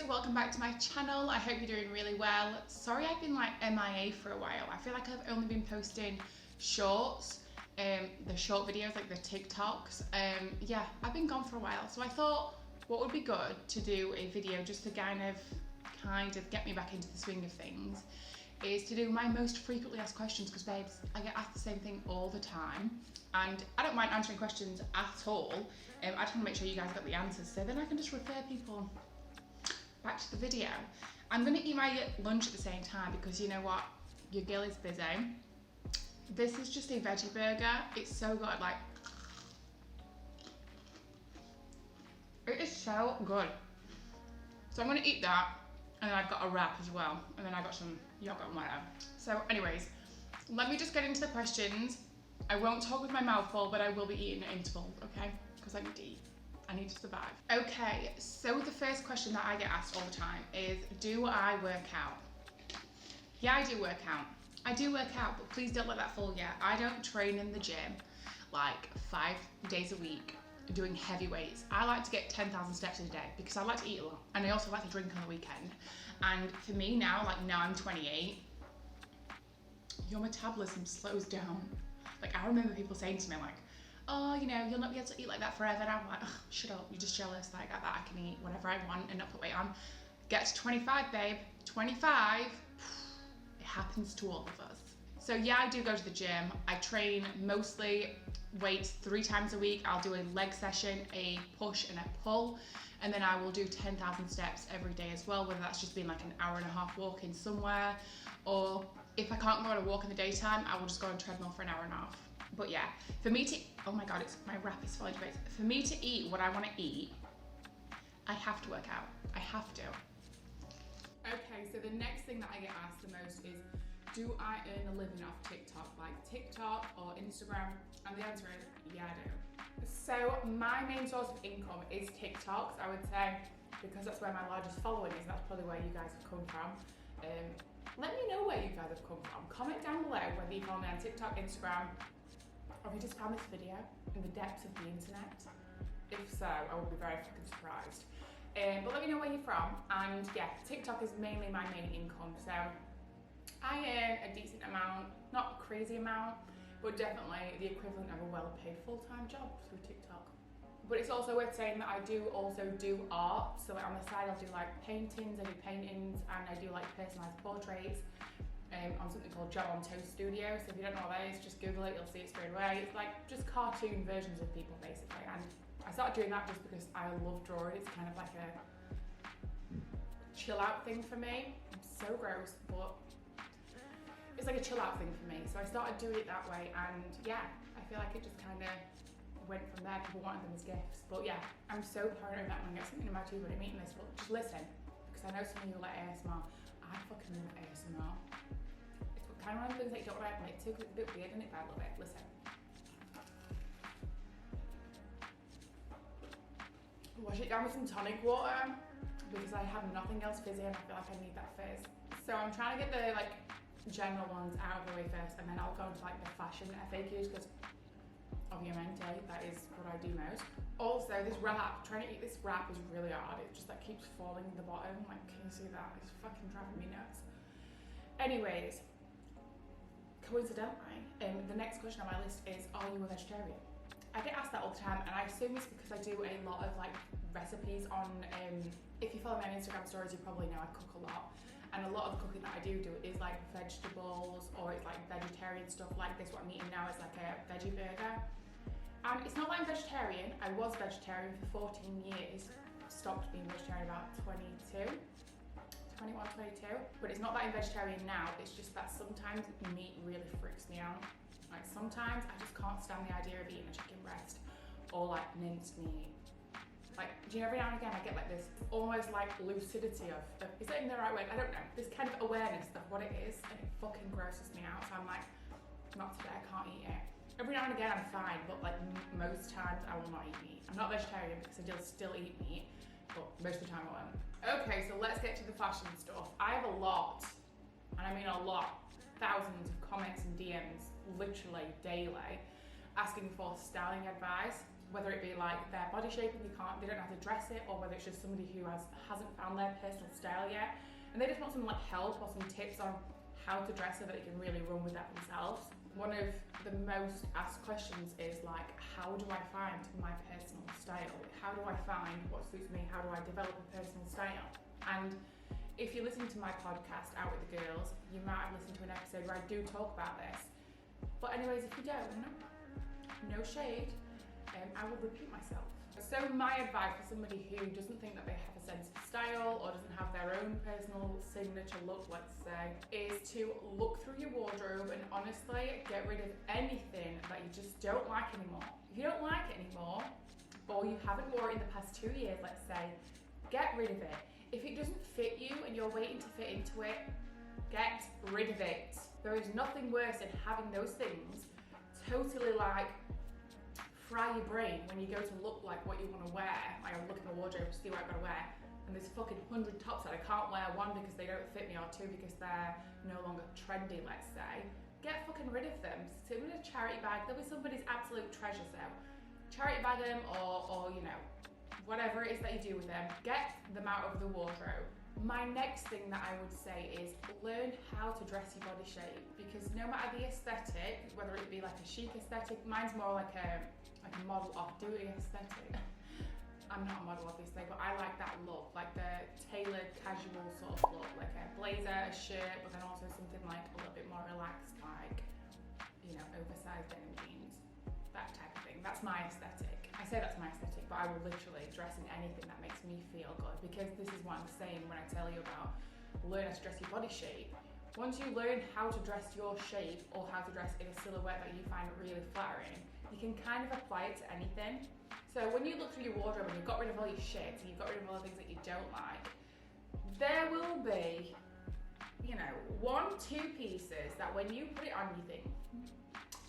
welcome back to my channel. I hope you're doing really well. Sorry I've been like MIA for a while. I feel like I've only been posting shorts, the short videos, like the TikToks. Yeah, I've been gone for a while. So I thought what would be good to do a video just to kind of get me back into the swing of things is to do my most frequently asked questions, because babes, I get asked the same thing all the time and I don't mind answering questions at all. I just want to make sure you guys got the answers, so then I can just refer people back to the video. I'm going to eat my lunch at the same time because you know what, your girl is busy. This is just a veggie burger. It's so good, like it is so good. So I'm going to eat that, and then I've got a wrap as well, and then I've got some yogurt and whatever. So anyways, let me just get into the questions. I won't talk with my mouth full, but I will be eating at intervals, okay? Because I need to eat. I need to survive. Okay, so the first question that I get asked all the time is, do I work out? Yeah, I do work out. I do work out, but please don't let that fool you. I don't train in the gym like 5 days a week doing heavy weights. I like to get 10,000 steps a day because I like to eat a lot, and I also like to drink on the weekend. And for me now, like now I'm 28, your metabolism slows down. Like I remember people saying to me like, oh, you know, you'll not be able to eat like that forever. And I'm like, oh, shut up, you're just jealous that I got that. I can eat whatever I want and not put weight on. Get to 25, babe. 25, it happens to all of us. So yeah, I do go to the gym. I train mostly weights 3 times a week. I'll do a leg session, a push and a pull, and then I will do 10,000 steps every day as well, whether that's just being like an hour and a half walking somewhere, or if I can't go on a walk in the daytime, I will just go on a treadmill for an hour and a half. But yeah, for me to, oh my God, my wrap is falling to bits. For me to eat what I want to eat, I have to work out. I have to. Okay, so the next thing that I get asked the most is, do I earn a living off TikTok, like TikTok or Instagram? And the answer is, yeah, I do. So my main source of income is TikToks, I would say, because that's where my largest following is, and that's probably where you guys have come from. Let me know where you guys have come from. Comment down below whether you follow me on TikTok, Instagram, or if you just found this video in the depths of the internet. If so, I would be very fucking surprised. But let me know where you're from. And yeah, TikTok is mainly my main income. So I earn a decent amount, not a crazy amount, but definitely the equivalent of a well-paid full-time job through TikTok. But it's also worth saying that I do also do art. So like on the side, I'll do like paintings, and I do like personalized portraits on something called Job on Toast Studio. So if you don't know what that is, just Google it, you'll see it straight away. It's like just cartoon versions of people basically. And I started doing that just because I love drawing. It's kind of like a chill out thing for me. I'm so gross, but it's like a chill out thing for me. So I started doing it that way, and yeah, I feel like it just kind of went from there. People wanted them as gifts. But yeah, I'm so paranoid that when I get something in my tube when I'm eating this, but just listen, because I know some of you like ASMR. I fucking love ASMR. It's kind of one of the things that you don't want to admit to because it's a bit weird, isn't it? But I love it. Listen. Wash it down with some tonic water because I have nothing else fizzy and I feel like I need that fizz. So I'm trying to get the like general ones out of the way first, and then I'll go into like the fashion FAQs because obviamente that is what I do most. Also, this wrap, trying to eat this wrap is really hard. It just like keeps falling in the bottom. Like, can you see that? It's fucking driving me nuts. Anyways, coincidentally, the next question on my list is, are you a vegetarian? I get asked that all the time, and I assume it's because I do a lot of like recipes on, if you follow me on Instagram stories, you probably know I cook a lot. And a lot of the cooking that I do is like vegetables, or it's like vegetarian stuff. Like this, what I'm eating now is like a veggie burger. And it's not that I'm vegetarian. I was vegetarian for 14 years. Stopped being vegetarian about 21, 22. But it's not that I'm vegetarian now. It's just that sometimes meat really freaks me out. Like sometimes I just can't stand the idea of eating a chicken breast or like minced meat. Like, do you know, every now and again I get like this almost like lucidity of is that in the right way? I don't know. This kind of awareness of what it is, and it fucking grosses me out. So I'm like, not today, I can't eat it. Every now and again I'm fine, but like most times I will not eat meat. I'm not vegetarian because I still eat meat, but most of the time I won't. Okay, so let's get to the fashion stuff. I have a lot, and I mean a lot, thousands of comments and DMs literally daily asking for styling advice, whether it be like their body shape and they don't know how to dress it, or whether it's just somebody who hasn't found their personal style yet, and they just want some like help or some tips on how to dress so that they can really run with that themselves. One of the most asked questions is like, how do I find my personal style? How do I find what suits me? How do I develop a personal style? And if you listen to my podcast, Out with the Girls, you might have listened to an episode where I do talk about this. But anyways, if you don't, no shade, I will repeat myself. So my advice for somebody who doesn't think that they have a sense of style or doesn't have their own personal signature look, let's say, is to look through your wardrobe and honestly get rid of anything that you just don't like anymore. If you don't like it anymore, or you haven't worn it in the past 2 years, let's say, get rid of it. If it doesn't fit you and you're waiting to fit into it, get rid of it. There is nothing worse than having those things totally like fry your brain when you go to look like what you want to wear. Like I look in the wardrobe to see what I've got to wear, and there's fucking 100 tops that I can't wear, one because they don't fit me, or two because they're no longer trendy, let's say. Get fucking rid of them. Sit in a charity bag. There'll be somebody's absolute treasure, so charity bag them, or you know, whatever it is that you do with them, get them out of the wardrobe. My next thing that I would say is learn how to dress your body shape, because no matter the aesthetic, whether it be like a chic aesthetic, mine's more like a model off-duty aesthetic. I'm not a model obviously, but I like that look, like the tailored casual sort of look, like a blazer, a shirt, but then also something like a little bit more relaxed, like, you know, oversized denim jeans, that type of thing. That's my aesthetic. I say that's my aesthetic, but I will literally dress in anything that makes me feel good, because this is what I'm saying when I tell you about learn how to dress your body shape. Once you learn how to dress your shape, or how to dress in a silhouette that you find really flattering, you can kind of apply it to anything. So when you look through your wardrobe and you've got rid of all your shit and you've got rid of all the things that you don't like, there will be, you know, 1-2 pieces that when you put it on you think,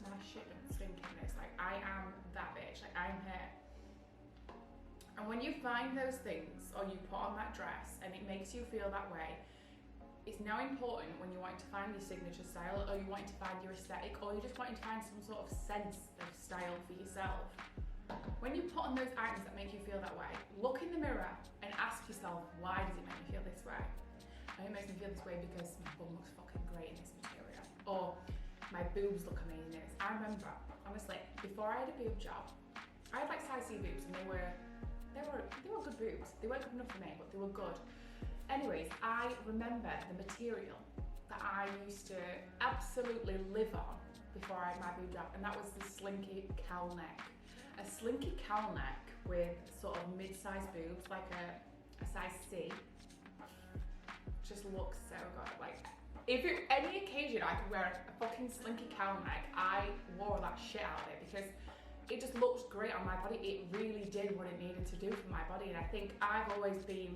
my shit don't stink in this, like I am that bitch, like I'm here. And when you find those things, or you put on that dress and it makes you feel that way, it's now important when you're wanting to find your signature style, or you're wanting to find your aesthetic, or you're just wanting to find some sort of sense of style for yourself. When you put on those items that make you feel that way, look in the mirror and ask yourself, why does it make me feel this way? And it makes me feel this way because my bum looks fucking great in this material, or my boobs look amazing in this. I remember, honestly, before I had a boob job, I had like size C boobs, and they were good boobs. They weren't good enough for me, but they were good. Anyways, I remember the material that I used to absolutely live on before I had my boob job, and that was the slinky cowl neck. A slinky cowl neck with sort of mid-sized boobs, like a size C, just looks so good. Like, if it, any occasion I could wear a fucking slinky cowl neck, I wore that shit out of it, because it just looks great on my body. It really did what it needed to do for my body, and I think I've always been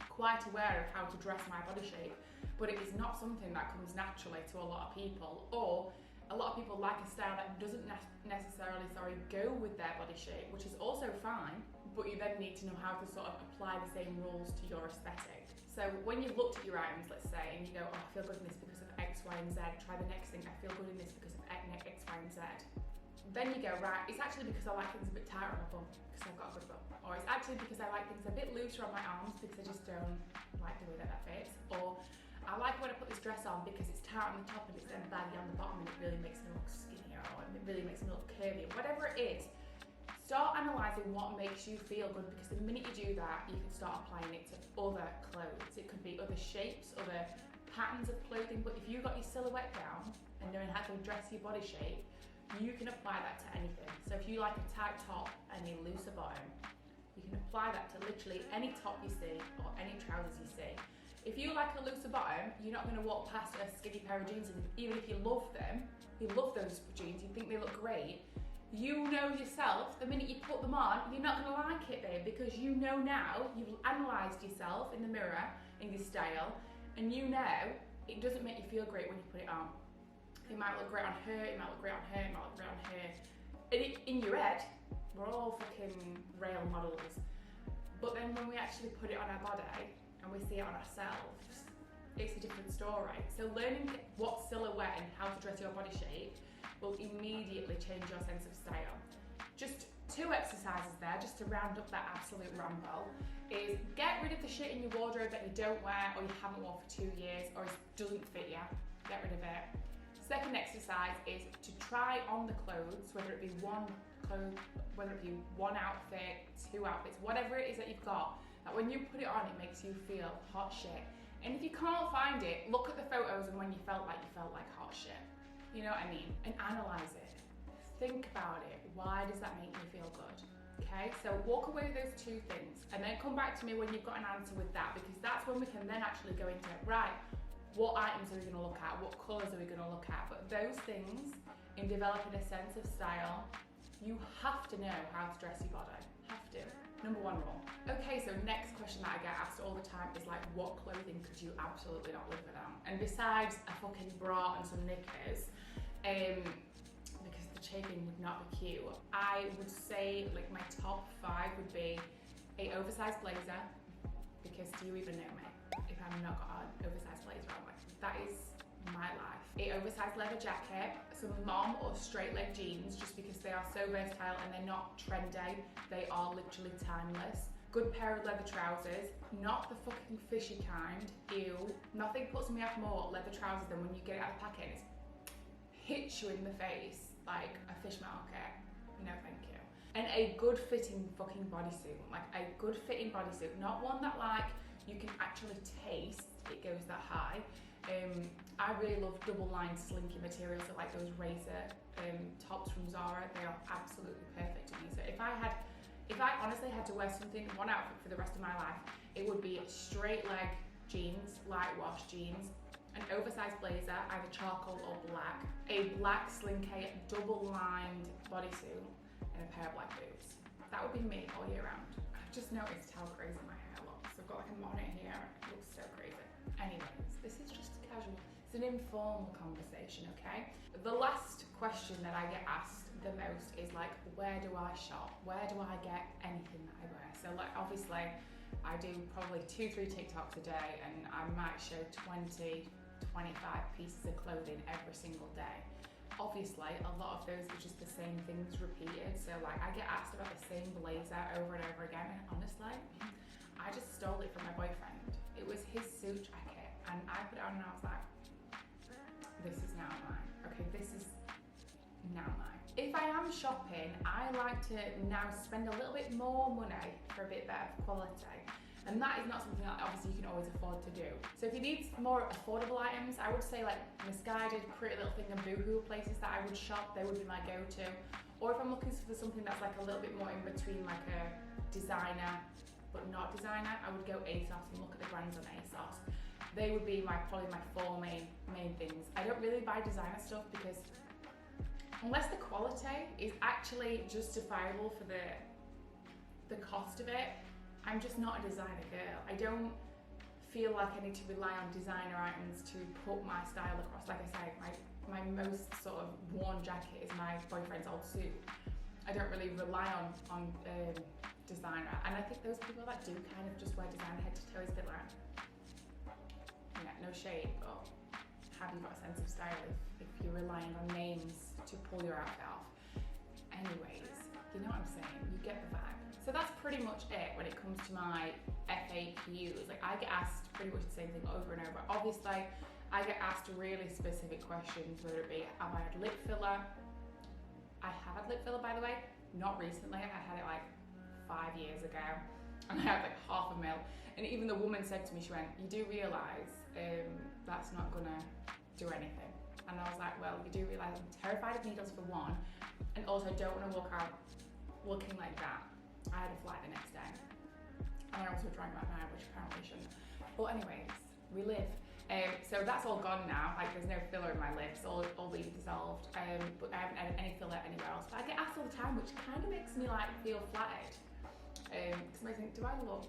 quite aware of how to dress my body shape, but it is not something that comes naturally to a lot of people, or a lot of people like a style that doesn't necessarily go with their body shape, which is also fine, but you then need to know how to sort of apply the same rules to your aesthetic. So when you've looked at your items, let's say, and you go, oh, I feel good in this because of X, Y, and Z, try the next thing, I feel good in this because of X, Y, and Z. Then you go, right, it's actually because I like things a bit tighter on my bum, because I've got a good bum. Or it's actually because I like things a bit looser on my arms, because I just don't like the way that fits. Or I like when I put this dress on because it's tight on the top and it's then baggy on the bottom, and it really makes me look skinnier, or it really makes me look curvy. Whatever it is, start analysing what makes you feel good, because the minute you do that, you can start applying it to other clothes. It could be other shapes, other patterns of clothing, but if you've got your silhouette down and knowing how to dress your body shape, you can apply that to anything. So if you like a tight top and a looser bottom, you can apply that to literally any top you see or any trousers you see. If you like a looser bottom, you're not going to walk past a skinny pair of jeans, and even if you love them, you love those jeans, you think they look great, you know yourself, the minute you put them on, you're not going to like it, babe, because you know now, you've analysed yourself in the mirror, in your style, and you know it doesn't make you feel great when you put it on. It might look great on her, it might look great on her, it might look great on her. And in your head, we're all fucking rail models. But then when we actually put it on our body and we see it on ourselves, it's a different story. So learning what silhouette and how to dress your body shape will immediately change your sense of style. Just 2 exercises there, just to round up that absolute ramble, is get rid of the shit in your wardrobe that you don't wear or you haven't worn for 2 years or it doesn't fit you. Get rid of it. Second exercise is to try on the clothes, whether it be one outfit, 2 outfits, whatever it is that you've got, that when you put it on, it makes you feel hot shit. And if you can't find it, look at the photos and when you felt like hot shit. You know what I mean? And analyze it. Think about it. Why does that make you feel good? Okay, so walk away with those 2 things and then come back to me when you've got an answer with that, because that's when we can then actually go into, right, what items are we going to look at? What colours are we going to look at? But those things, in developing a sense of style, you have to know how to dress your body. Have to. Number 1 rule. Okay, so next question that I get asked all the time is like, what clothing could you absolutely not live without? And besides a fucking bra and some knickers, because the chafing would not be cute, I would say like my top 5 would be a oversized blazer, because do you even know me if I'm not got an oversized blazer on? Like, that is my life. A oversized leather jacket, some mom or straight leg jeans, just because they are so versatile and they're not trendy, they are literally timeless. Good pair of leather trousers, not the fucking fishy kind, ew. Nothing puts me off more leather trousers than when you get it out of the packet and it hits you in the face like a fish market. No thank you. And a good fitting fucking bodysuit, like a good fitting bodysuit, not one that like you can actually taste, it goes that high. I really love double lined slinky materials, so like those razor tops from Zara, they are absolutely perfect to me. So if I honestly had to wear something, one outfit for the rest of my life, it would be straight leg jeans, light wash jeans, an oversized blazer, either charcoal or black, a black slinky double lined bodysuit, and a pair of black boots. That would be me all year round. I've just noticed how crazy my hair looks. I've got like a bonnet here, it looks so crazy. Anyways, this is just casual. It's an informal conversation, okay? The last question that I get asked the most is like, where do I shop? Where do I get anything that I wear? So like, obviously, I do probably 2-3 TikToks a day and I might show 20, 25 pieces of clothing every single day. Obviously, a lot of those are just the same things repeated. So like, I get asked about the same blazer over and over again, and honestly, I just stole it from my boyfriend. It was his suit jacket, and I put it on and I was like, this is now mine. Okay, this is now mine. If I am shopping, I like to now spend a little bit more money for a bit better quality. And that is not something that obviously you can always afford to do. So if you need more affordable items, I would say like Misguided, Pretty Little Thing and Boohoo places that I would shop, they would be my go-to. Or if I'm looking for something that's like a little bit more in between, like a designer but not designer, I would go ASOS and look at the brands on ASOS. They would be probably my 4 main things. I don't really buy designer stuff because unless the quality is actually justifiable for the cost of it, I'm just not a designer girl. I don't feel like I need to rely on designer items to put my style across. Like I said, my most sort of worn jacket is my boyfriend's old suit. I don't really rely on designer, and I think those people that do kind of just wear designer head to toe is a bit like, yeah, no shade, but have you got a sense of style if you're relying on names to pull your outfit off? Anyways, you know what I'm saying, you get the vibe. So that's pretty much it when it comes to my FAQs. Like, I get asked pretty much the same thing over and over. Obviously, I get asked really specific questions, whether it be, have I had lip filler? I have had lip filler, by the way, not recently. I had it like 5 years ago, and I had like half a mil. And even the woman said to me, she went, you do realise that's not gonna do anything. And I was like, well, you do realise I'm terrified of needles for one, and also I don't want to walk out looking like that. I had a flight the next day, and I also drank that night, which apparently I shouldn't. But anyways, we live. So that's all gone now. Like, there's no filler in my lips, all being dissolved. But I haven't had any filler anywhere else. But I get asked all the time, which kind of makes me like feel flattered. Because I think, do I look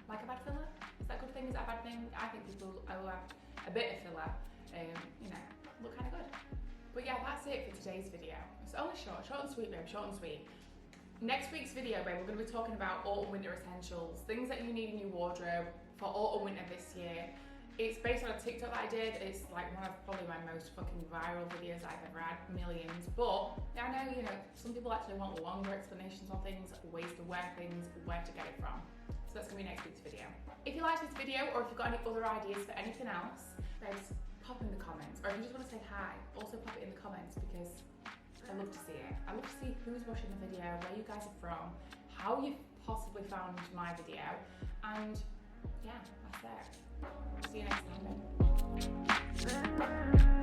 like I've had filler? Is that a good thing? Is that a bad thing? I think people who have a bit of filler, you know, look kind of good. But yeah, that's it for today's video. It's only short and sweet, babe, short and sweet. Next week's video, babe, we're going to be talking about autumn winter essentials, things that you need in your wardrobe for autumn winter this year. It's based on a TikTok that I did. It's like one of probably my most fucking viral videos I've ever had, millions. But I know, you know, some people actually want longer explanations on things, ways to wear things, where to get it from. So that's gonna be next week's video. If you liked this video, or if you've got any other ideas for anything else, guys, pop in the comments. Or if you just want to say hi, also pop it in the comments, because I love to see it. I love to see who's watching the video, where you guys are from, how you possibly found my video, and yeah, that's it. See you next time.